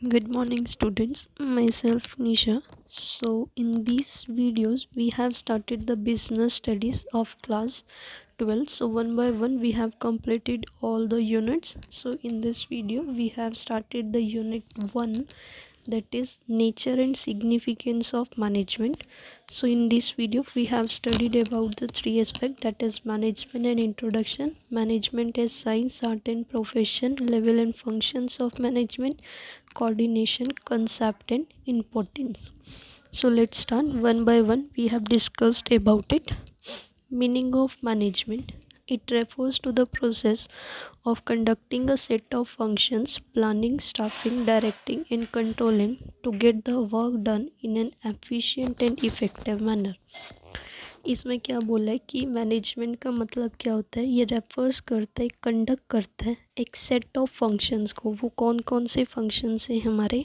Good morning, students. Myself Nisha. So, in these videos, we have started the business studies of class 12. So, one by one, we have completed all the units. So, in this video, we have started the unit 1, that is nature and significance of management. So in this video we have studied about the three aspects, that is management and introduction, management as science, art and profession, level and functions of management, coordination, concept and importance. So let's start one by one. We have discussed about it. Meaning of management: it refers to the process of conducting a set of functions, planning, staffing, directing and controlling to get the work done in an efficient and effective manner. इसमें क्या बोला है कि management का मतलब क्या होता है, ये रेफर्स करता है, कंडक्ट करता है एक सेट ऑफ फंक्शंस को। वो कौन कौन से फंक्शंस हैं हमारे?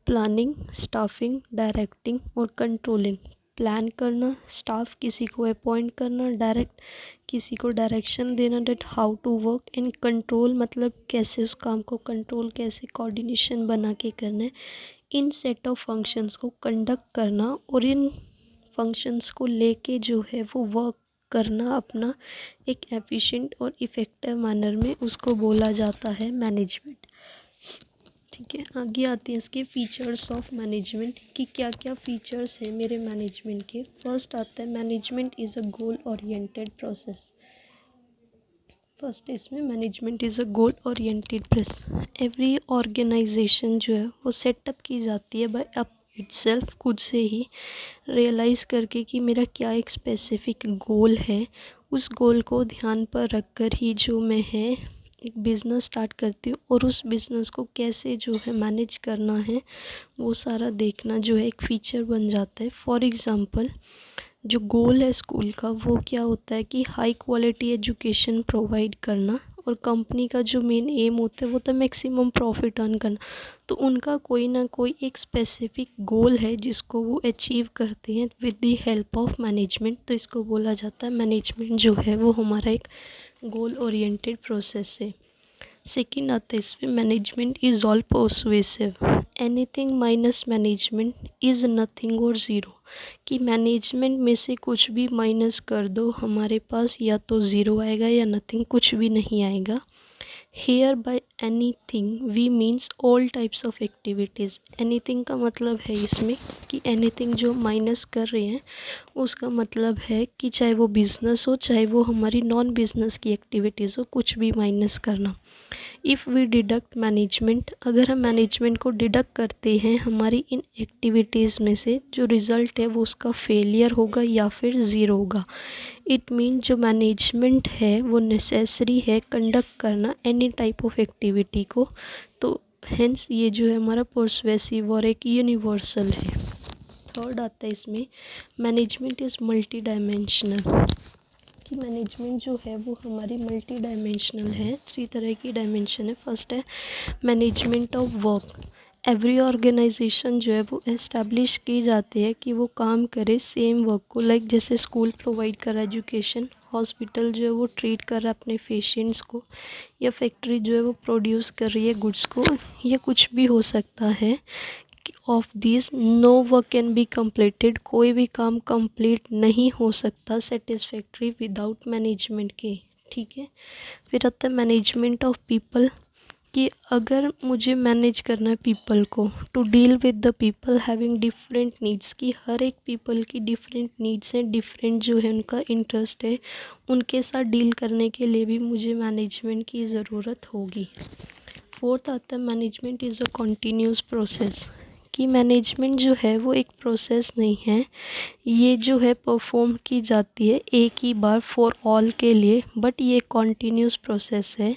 प्लानिंग, स्टाफिंग, डायरेक्टिंग और कंट्रोलिंग। प्लान करना, स्टाफ किसी को अपॉइंट करना, डायरेक्ट किसी को डायरेक्शन देना, that how to work, and control मतलब कैसे उस काम को कंट्रोल, कैसे कोऑर्डिनेशन बना के करना है। इन सेट ऑफ फंक्शंस को कंडक्ट करना और इन फंक्शंस को लेके जो है वो वर्क करना अपना एक एफिशिएंट और इफ़ेक्टिव मैनर में, उसको बोला जाता है मैनेजमेंट। ठीक है, आगे आते हैं इसके फीचर्स ऑफ मैनेजमेंट कि क्या क्या फीचर्स हैं मेरे मैनेजमेंट के। फर्स्ट आता है management is a goal oriented process. First इसमें management is a goal oriented process. Every organisation जो है वो सेटअप की जाती है बाय अप इटसेल्फ, खुद से ही रियलाइज़ करके कि मेरा क्या एक स्पेसिफिक गोल है। उस गोल को ध्यान पर रख कर ही जो मैं है एक बिज़नेस स्टार्ट करती हूँ और उस बिज़नेस को कैसे जो है मैनेज करना है वो सारा देखना जो है एक फ़ीचर बन जाता है। फॉर एग्ज़ाम्पल, जो गोल है स्कूल का वो क्या होता है कि हाई क्वालिटी एजुकेशन प्रोवाइड करना, और कंपनी का जो मेन एम होता है वो तो मैक्सिमम प्रॉफिट अर्न करना। तो उनका कोई ना कोई एक स्पेसिफिक गोल है जिसको वो अचीव करते हैं with the help of management. तो इसको बोला जाता है मैनेजमेंट जो है वो हमारा एक गोल ओरिएंटेड प्रोसेस है। सेकेंड आता है इसमें management is all persuasive. Anything minus management is nothing और ज़ीरो। कि मैनेजमेंट में से कुछ भी माइनस कर दो, हमारे पास या तो ज़ीरो आएगा या नथिंग, कुछ भी नहीं आएगा। Here by anything we means all types of activities. Anything का मतलब है इसमें कि एनीथिंग जो माइनस कर रहे हैं उसका मतलब है कि चाहे वो बिज़नेस हो, चाहे वो हमारी नॉन बिज़नेस की एक्टिविटीज़ हो, कुछ भी माइनस करना। इफ़ वी डिडक्ट मैनेजमेंट, अगर हम मैनेजमेंट को डिडक्ट करते हैं हमारी इन एक्टिविटीज़ में से, जो रिज़ल्ट है वो उसका फेलियर होगा या फिर ज़ीरो होगा। इट मीन जो मैनेजमेंट है वो नेसेसरी है कंडक्ट करना एनी टाइप ऑफ एक्टिविटी को। तो हेंस ये जो है हमारा पर्सुएसिव और एक यूनिवर्सल है। थर्ड आता है इसमें मैनेजमेंट इज़ मल्टी डायमेंशनल। कि मैनेजमेंट जो है वो हमारी मल्टी डायमेंशनल है। थ्री तरह की डायमेंशन है। फर्स्ट है management of work. Every organisation जो है वो एस्टेब्लिश की जाती है कि वो काम करे सेम वर्क को, लाइक जैसे स्कूल प्रोवाइड कर रहा है एजुकेशन, हॉस्पिटल जो है वो ट्रीट कर रहा है अपने पेशेंट्स को, या फैक्ट्री जो है वो प्रोड्यूस कर रही है गुड्स को, या कुछ भी हो सकता है। Of this no work can be completed, कोई भी काम कंप्लीट नहीं हो सकता सेटिस्फैक्ट्री विदाउट मैनेजमेंट के। ठीक है, फिर आता है मैनेजमेंट ऑफ पीपल। कि अगर मुझे मैनेज करना है पीपल को, to deal with the people having different needs, कि हर एक पीपल की डिफरेंट नीड्स हैं, डिफरेंट जो है उनका इंटरेस्ट है, उनके साथ डील करने के लिए भी मुझे मैनेजमेंट की ज़रूरत होगी। फोर्थ आता है management is a continuous process. कि मैनेजमेंट जो है वो एक प्रोसेस नहीं है, ये जो है परफॉर्म की जाती है एक ही बार फॉर ऑल के लिए, बट ये कॉन्टीन्यूस प्रोसेस है।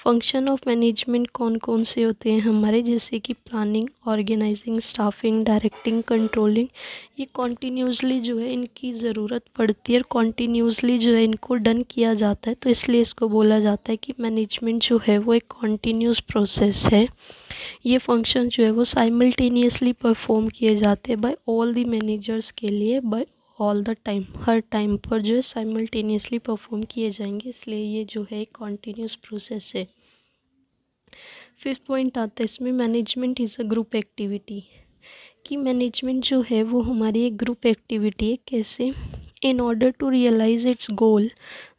फंक्शन ऑफ मैनेजमेंट कौन कौन से होते हैं हमारे, जैसे कि planning, organising, staffing, directing, controlling. ये कॉन्टीन्यूसली जो है इनकी ज़रूरत पड़ती है और कॉन्टीन्यूसली जो है इनको डन किया जाता है, तो इसलिए इसको बोला जाता है कि मैनेजमेंट जो है वो एक कॉन्टीन्यूस प्रोसेस है। ये फंक्शन जो है वो साइमल्टेनियसली परफॉर्म किए जाते हैं बाय ऑल द मैनेजर्स के लिए, बाय ऑल द टाइम, हर टाइम पर जो है साइमल्टेनियसली परफॉर्म किए जाएंगे, इसलिए ये जो है एक कॉन्टीन्यूस प्रोसेस है। फिफ्थ पॉइंट आता है इसमें, management is a group activity. कि मैनेजमेंट जो है वो हमारी एक ग्रुप एक्टिविटी है। कैसे? In order to realise its goal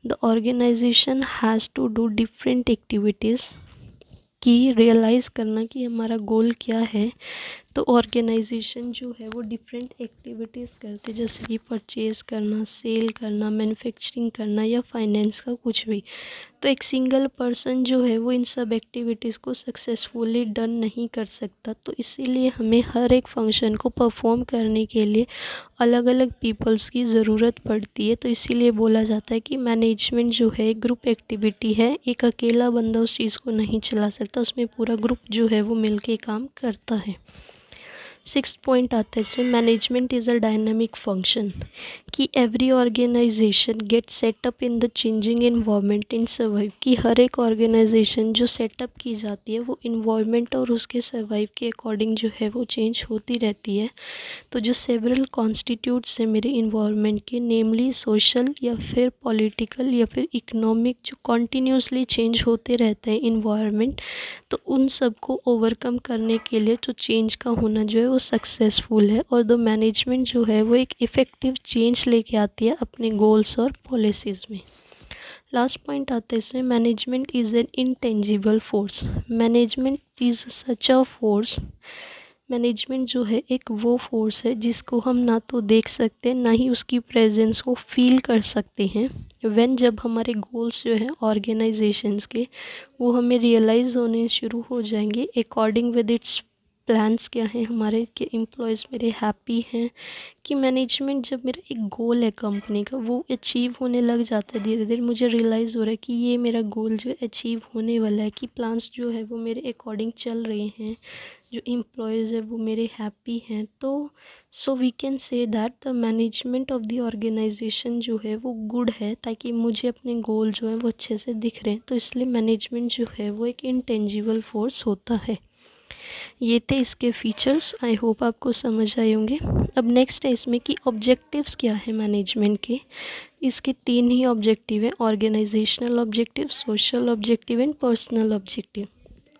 the organisation has to do different activities. कि रियलाइज़ करना कि हमारा गोल क्या है, तो ऑर्गेनाइजेशन जो है वो डिफरेंट एक्टिविटीज़ करते, जैसे कि परचेज़ करना, सेल करना, मैन्युफैक्चरिंग करना या फाइनेंस का कुछ भी। तो एक सिंगल पर्सन जो है वो इन सब एक्टिविटीज़ को सक्सेसफुली डन नहीं कर सकता। तो इसीलिए हमें हर एक फंक्शन को परफॉर्म करने के लिए अलग अलग पीपल्स की ज़रूरत पड़ती है। तो इसीलिए बोला जाता है कि मैनेजमेंट जो है एक ग्रुप एक्टिविटी है। एक अकेला बंदा उस चीज़ को नहीं चला सकता, उसमें पूरा ग्रुप जो है वो मिलके काम करता है। सिक्स्थ पॉइंट आता है इसमें, management is a dynamic function. कि every organisation get set up in the changing environment in survive. कि हर एक ऑर्गेनाइजेशन जो सेटअप की जाती है वो इन्वायरमेंट और उसके सर्वाइव के अकॉर्डिंग जो है वो चेंज होती रहती है। तो जो सेवरल कॉन्स्टिट्यूट्स हैं मेरे इन्वायरमेंट के, नेमली सोशल या फिर पॉलिटिकल या फिर इकोनॉमिक, जो कॉन्टीन्यूसली चेंज होते रहते हैं इन्वायरमेंट, तो उन सब को ओवरकम करने के लिए जो चेंज का होना जो है वो सक्सेसफुल है। और द मैनेजमेंट जो है वो एक इफ़ेक्टिव चेंज लेके आती है अपने गोल्स और पॉलिसीज़ में। लास्ट पॉइंट आता है इसमें, management is an intangible force. Management is such a force. Management जो है एक वो फोर्स है जिसको हम ना तो देख सकते ना ही उसकी प्रेजेंस को फील कर सकते हैं। जब हमारे गोल्स जो है ऑर्गेनाइजेशंस के वो हमें रियलाइज़ होने शुरू हो जाएंगे अकॉर्डिंग विद इट्स प्लान्स क्या हैं हमारे, कि एम्प्लॉयज़ मेरे हैप्पी हैं। कि मैनेजमेंट जब मेरा एक गोल है कंपनी का वो अचीव होने लग जाता है, धीरे धीरे मुझे रियलाइज़ हो रहा है कि ये मेरा गोल जो है अचीव होने वाला है, कि प्लान्स जो है वो मेरे अकॉर्डिंग चल रहे हैं, जो एम्प्लॉयज़ है वो मेरे हैप्पी हैं। तो so we can say that the management of the organisation जो है वो गुड है, ताकि मुझे अपने गोल जो हैं वो अच्छे से दिख रहे हैं। तो इसलिए मैनेजमेंट जो है वो एक इंटेंजिबल फोर्स होता है। ये थे इसके फीचर्स, आई होप आपको समझ आए होंगे। अब नेक्स्ट है इसमें कि ऑब्जेक्टिव्स क्या है मैनेजमेंट के। इसके तीन ही ऑब्जेक्टिव है, organisational objective, social objective and personal objective.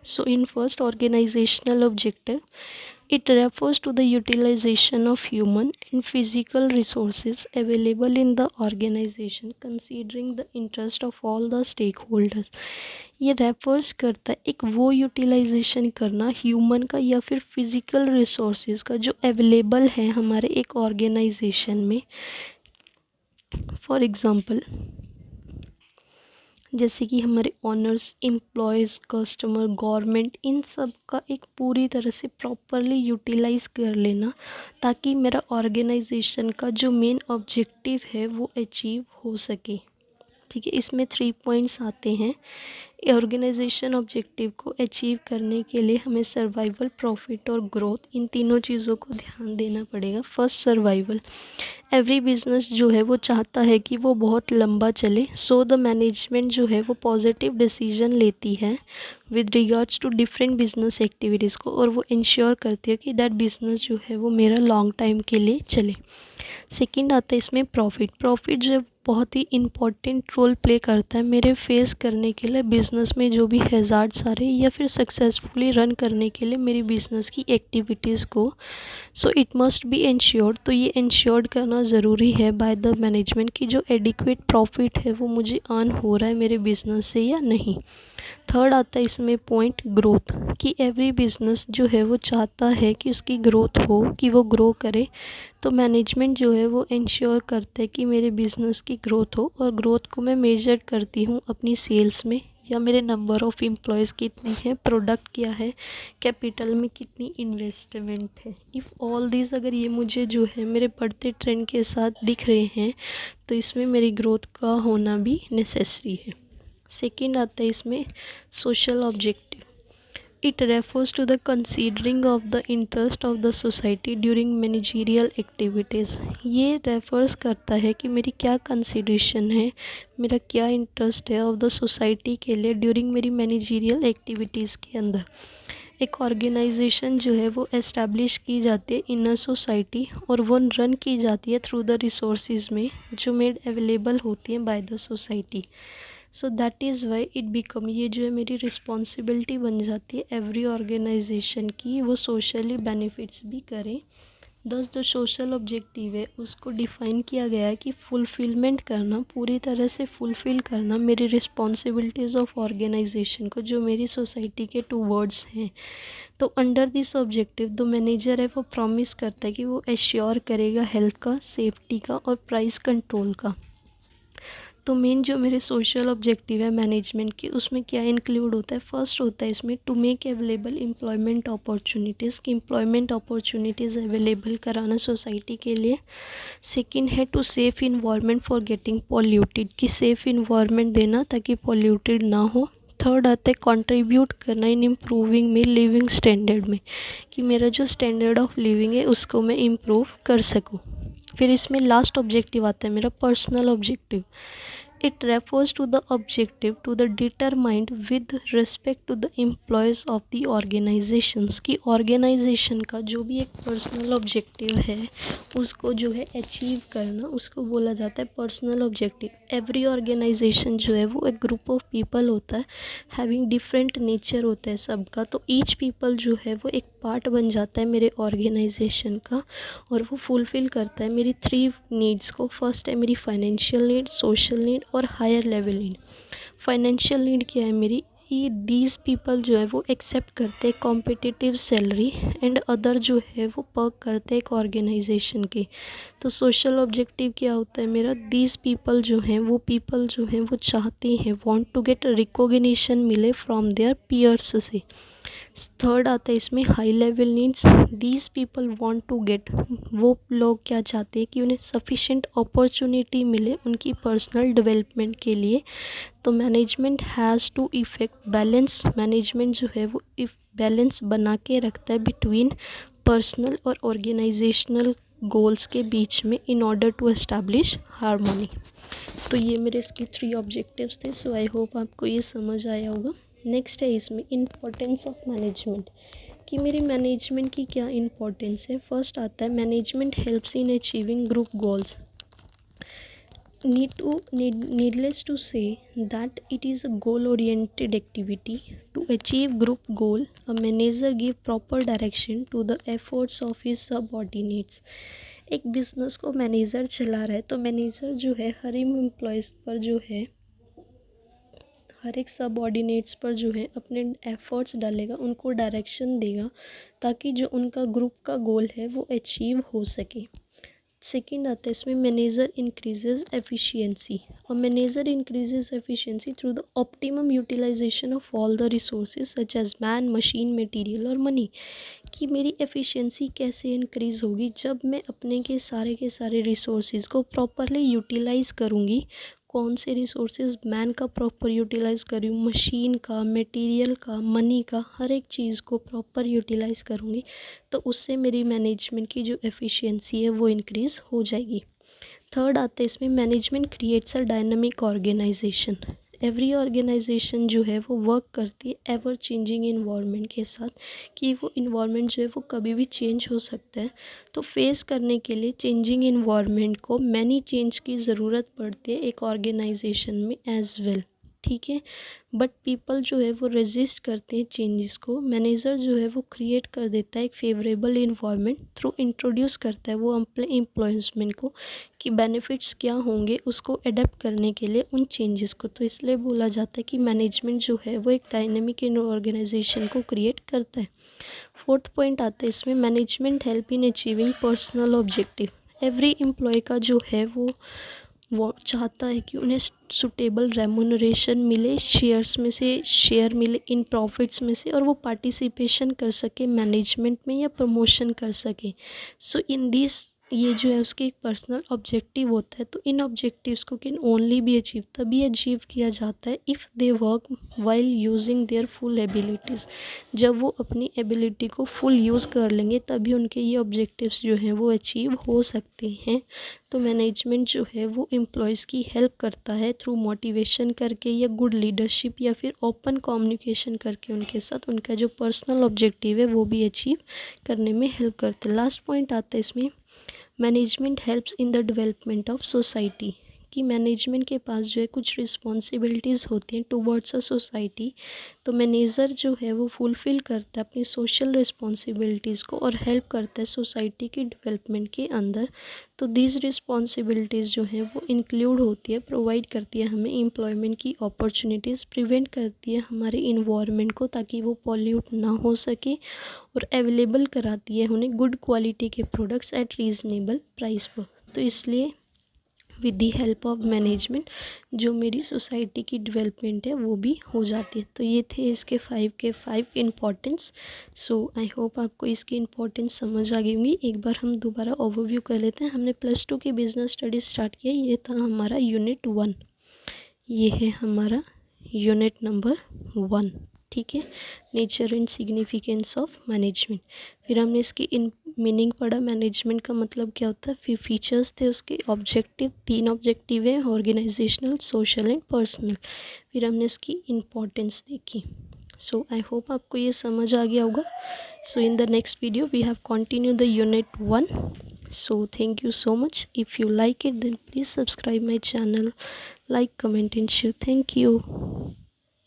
So in first, organizational objective, it refers to the utilization of human and physical resources available in the organization considering the interest of all the stakeholders। ये refers करता है एक वो utilisation करना human का या फिर physical resources का जो अवेलेबल है हमारे एक ऑर्गेनाइजेशन में। फॉर एग्ज़ाम्पल, जैसे कि हमारे ऑनर्स, एम्प्लॉयज़, कस्टमर, गवर्नमेंट, इन सब का एक पूरी तरह से प्रॉपरली यूटिलाइज़ कर लेना, ताकि मेरा ऑर्गेनाइजेशन का जो मेन ऑब्जेक्टिव है वो अचीव हो सके। ठीक है, इसमें 3 पॉइंट्स आते हैं। ऑर्गेनाइजेशन ऑब्जेक्टिव को अचीव करने के लिए हमें सर्वाइवल, प्रॉफिट और ग्रोथ, इन तीनों चीज़ों को ध्यान देना पड़ेगा। First, survival. एवरी बिजनेस जो है वो चाहता है कि वो बहुत लंबा चले। सो द मैनेजमेंट जो है वो पॉजिटिव डिसीजन लेती है with regards to different business activities को, और वो इंश्योर करती है कि दैट बिजनेस जो है वो मेरा लॉन्ग टाइम के लिए चले। सेकंड आता है इसमें प्रॉफिट। प्रॉफिट जो है बहुत ही इम्पॉर्टेंट रोल प्ले करता है मेरे फेस करने के लिए बिज़नेस में जो भी हैज़ार्ड्स आ रहे हैं, या फिर सक्सेसफुली रन करने के लिए मेरी बिज़नेस की एक्टिविटीज़ को। So it must be insured. तो ये इंश्योर्ड करना ज़रूरी है बाय द मैनेजमेंट की जो एडिक्वेट प्रॉफिट है वो मुझे अर्न हो रहा है मेरे बिज़नेस से या नहीं। थर्ड आता है इसमें पॉइंट, ग्रोथ। कि एवरी बिज़नेस जो है वो चाहता है कि उसकी ग्रोथ हो, कि वो ग्रो करे। तो मैनेजमेंट जो है वो इंश्योर करता है कि मेरे बिज़नेस की ग्रोथ हो, और ग्रोथ को मैं मेजर करती हूँ अपनी सेल्स में, या मेरे नंबर ऑफ़ एम्प्लॉयज़ कितने हैं, प्रोडक्ट क्या है, कैपिटल में कितनी इन्वेस्टमेंट है। इफ़ ऑल दिस, अगर ये मुझे जो है मेरे बढ़ते ट्रेंड के साथ दिख रहे हैं, तो इसमें मेरी ग्रोथ का होना भी नेसेसरी है। सेकंड आता है इसमें social objective. It refers to the considering of the interest of the society during managerial activities. ये रेफर्स करता है कि मेरी क्या कंसिडरेशन है, मेरा क्या इंटरेस्ट है ऑफ द सोसाइटी के लिए ड्यूरिंग मेरी मैनेजरियल एक्टिविटीज़ के अंदर। एक ऑर्गेनाइजेशन जो है वो एस्टैब्लिश की जाती है इन अ सोसाइटी, और वो रन की जाती है थ्रू द रिसोर्सेज में जो मेड अवेलेबल होती हैं by the society. So that is why it become, ये जो है मेरी रिस्पॉन्सिबिलिटी बन जाती है एवरी ऑर्गेनाइजेशन की, वो सोशली बेनिफिट्स भी करें। दस जो सोशल ऑब्जेक्टिव है उसको डिफ़ाइन किया गया है कि फुलफिलमेंट करना, पूरी तरह से फुलफ़िल करना मेरी रिस्पॉन्सिबिलिटीज़ ऑफ ऑर्गेनाइजेशन को, जो मेरी सोसाइटी के टूवर्ड्स हैं। तो अंडर दिस ऑब्जेक्टिव जो मैनेजर है वो प्रॉमिस करता है कि वो एश्योर करेगा हेल्थ का, सेफ्टी का और प्राइस कंट्रोल का। तो मेन जो मेरे सोशल ऑब्जेक्टिव है मैनेजमेंट की, उसमें क्या इंक्लूड होता है? फर्स्ट होता है इसमें to make available employment opportunities, कि एम्प्लॉयमेंट अपॉर्चुनिटीज़ अवेलेबल कराना सोसाइटी के लिए। सेकंड है to safe environment for getting polluted, कि सेफ इन्वायरमेंट देना ताकि पॉल्यूटेड ना हो। थर्ड आता है कंट्रीब्यूट करना इन इम्प्रूविंग में लिविंग स्टैंडर्ड में, कि मेरा जो स्टैंडर्ड ऑफ लिविंग है उसको मैं इम्प्रूव कर सकूँ। फिर इसमें लास्ट ऑब्जेक्टिव आता है मेरा personal objective. It refers to the objective to the determined with respect to the employees of the organizations, की organization का जो भी एक पर्सनल ऑब्जेक्टिव है उसको जो है अचीव करना, उसको बोला जाता है पर्सनल ऑब्जेक्टिव। एवरी ऑर्गेनाइजेशन जो है वो एक ग्रुप ऑफ पीपल होता है, हैविंग डिफरेंट नेचर होता है सबका। तो ईच पीपल जो है वो एक पार्ट बन जाता है मेरे ऑर्गेनाइजेशन का, और वो फुलफ़िल करता है मेरी थ्री नीड्स को। फर्स्ट है मेरी फाइनेंशियल नीड, सोशल नीड और higher level need. Financial need क्या है मेरी? ये दीज पीपल जो है वो एक्सेप्ट करते हैं कॉम्पिटिटिव सैलरी एंड अदर जो है वो पर्क करते हैं एक ऑर्गेनाइजेशन के। तो सोशल ऑब्जेक्टिव क्या होता है मेरा? दीज पीपल जो हैं वो चाहते हैं, वांट टू गेट रिकॉग्निशन मिले फ्रॉम देयर पीयर्स से। थर्ड आता है इसमें high level needs, these people want to get, वो लोग क्या चाहते हैं कि उन्हें सफिशेंट अपॉर्चुनिटी मिले उनकी पर्सनल डेवलपमेंट के लिए। तो management has to effect balance, management जो है वो बैलेंस बना के रखता है बिटवीन पर्सनल और ऑर्गेनाइजेशनल गोल्स के बीच में, in order to establish harmony. तो ये मेरे इसके थ्री ऑब्जेक्टिव्स थे। सो आई होप आपको ये समझ आया होगा। नेक्स्ट है इसमें इम्पोर्टेंस ऑफ मैनेजमेंट, कि मेरी मैनेजमेंट की क्या इम्पोर्टेंस है। फर्स्ट आता है management helps in achieving group goals. Needless to say that it is a goal-oriented activity. To achieve group goal, a manager give proper direction to the efforts of his subordinates. एक business को manager चला रहा है तो manager जो है हर एक employees पर जो है, हर एक सबऑर्डिनेट्स पर जो है अपने एफर्ट्स डालेगा, उनको डायरेक्शन देगा ताकि जो उनका ग्रुप का गोल है वो अचीव हो सके। सेकेंड आता है इसमें मैनेजर इंक्रीजेज एफिशिएंसी, और manager increases efficiency through the optimum utilisation of all the resources such as man, machine, material और मनी। कि मेरी एफिशिएंसी कैसे इंक्रीज़ होगी? जब मैं अपने के सारे रिसोर्सेज को प्रॉपरली यूटिलाइज़ करूँगी। कौन से रिसोर्सेज? मैन का प्रॉपर यूटिलाइज़ करूँ, मशीन का, मटेरियल का, मनी का, हर एक चीज़ को प्रॉपर यूटिलाइज़ करूँगी, तो उससे मेरी मैनेजमेंट की जो एफिशिएंसी है वो इंक्रीज़ हो जाएगी। थर्ड आता है इसमें management creates a dynamic organisation. Every organisation जो है वो वर्क करती है एवर चेंजिंग इन्वायरमेंट के साथ, कि वो इन्वायरमेंट जो है वो कभी भी चेंज हो सकता है। तो फेस करने के लिए चेंजिंग इन्वायरमेंट को मैनी चेंज की ज़रूरत पड़ती है एक ऑर्गेनाइजेशन में एज वेल। ठीक है, बट पीपल जो है वो रेजिस्ट करते हैं चेंजेस को। मैनेजर जो है वो क्रिएट कर देता है एक फेवरेबल इन्वायरमेंट थ्रू इंट्रोड्यूस करता है वो अपने एम्प्लॉयमेंट को, कि बेनिफिट्स क्या होंगे उसको अडेप्ट करने के लिए उन चेंजेस को। तो इसलिए बोला जाता है कि मैनेजमेंट जो है वो एक डायनेमिक ऑर्गेनाइजेशन को क्रिएट करता है। फोर्थ पॉइंट आता है इसमें management help in achieving personal objective. Every employee का जो है वो चाहता है कि उन्हें सुटेबल रेमुनरेशन मिले, शेयर्स में से शेयर मिले इन प्रॉफिट्स में से, और वो पार्टिसिपेशन कर सके मैनेजमेंट में या प्रमोशन कर सके। सो इन दिस, ये जो है उसके एक पर्सनल ऑब्जेक्टिव होता है। तो इन ऑब्जेक्टिव्स को कैन ओनली बी अचीव, तभी अचीव किया जाता है if they work while using their full abilities. जब वो अपनी एबिलिटी को फुल यूज़ कर लेंगे तभी उनके ये ऑब्जेक्टिव्स जो हैं वो अचीव हो सकते हैं। तो मैनेजमेंट जो है वो एम्प्लॉयज़ की हेल्प करता है थ्रू मोटिवेशन करके या गुड लीडरशिप या फिर ओपन कम्युनिकेशन करके उनके साथ उनका जो पर्सनल ऑब्जेक्टिव है वो भी अचीव करने में हेल्प करते हैं। लास्ट पॉइंट आता है इसमें management helps in the development of society, कि मैनेजमेंट के पास जो है कुछ रिस्पॉन्सिबिलिटीज़ होती हैं टुवर्ड्स अ सोसाइटी। तो मैनेजर जो है वो फुलफ़िल करता है अपनी सोशल रिस्पॉन्सिबिलिटीज़ को और हेल्प करता है सोसाइटी की डेवलपमेंट के अंदर। तो दीज रिस्पॉन्सिबिलिटीज़ जो हैं वो इंक्लूड होती है, प्रोवाइड करती है हमें एम्प्लॉयमेंट की अपॉर्चुनिटीज़, प्रिवेंट करती है हमारे इन्वायरमेंट को ताकि वो पॉल्यूट ना हो सके, और अवेलेबल कराती है उन्हें गुड क्वालिटी के प्रोडक्ट्स एट रीज़नेबल प्राइस पर। तो इसलिए with the help of management जो मेरी सोसाइटी की डेवलपमेंट है वो भी हो जाती है। तो ये थे इसके 5 इम्पॉर्टेंस। सो आई होप आपको इसकी इम्पोर्टेंस समझ आ गई होंगी। एक बार हम दोबारा ओवरव्यू कर लेते हैं। हमने +2 की बिजनेस स्टडीज स्टार्ट किया, ये था हमारा यूनिट 1, ये है हमारा यूनिट नंबर 1, ठीक है, nature and significance of management. फिर हमने इसकी इन मीनिंग पढ़ा, मैनेजमेंट का मतलब क्या होता है, फिर फीचर्स थे उसके, ऑब्जेक्टिव, 3 ऑब्जेक्टिव है, ऑर्गेनाइजेशनल, सोशल एंड पर्सनल। फिर हमने इसकी इम्पोर्टेंस देखी। सो आई होप आपको ये समझ आ गया होगा। So in the next video we have continue the unit 1. So thank you so much. If you like it then please subscribe my channel, like, comment and share. Thank you.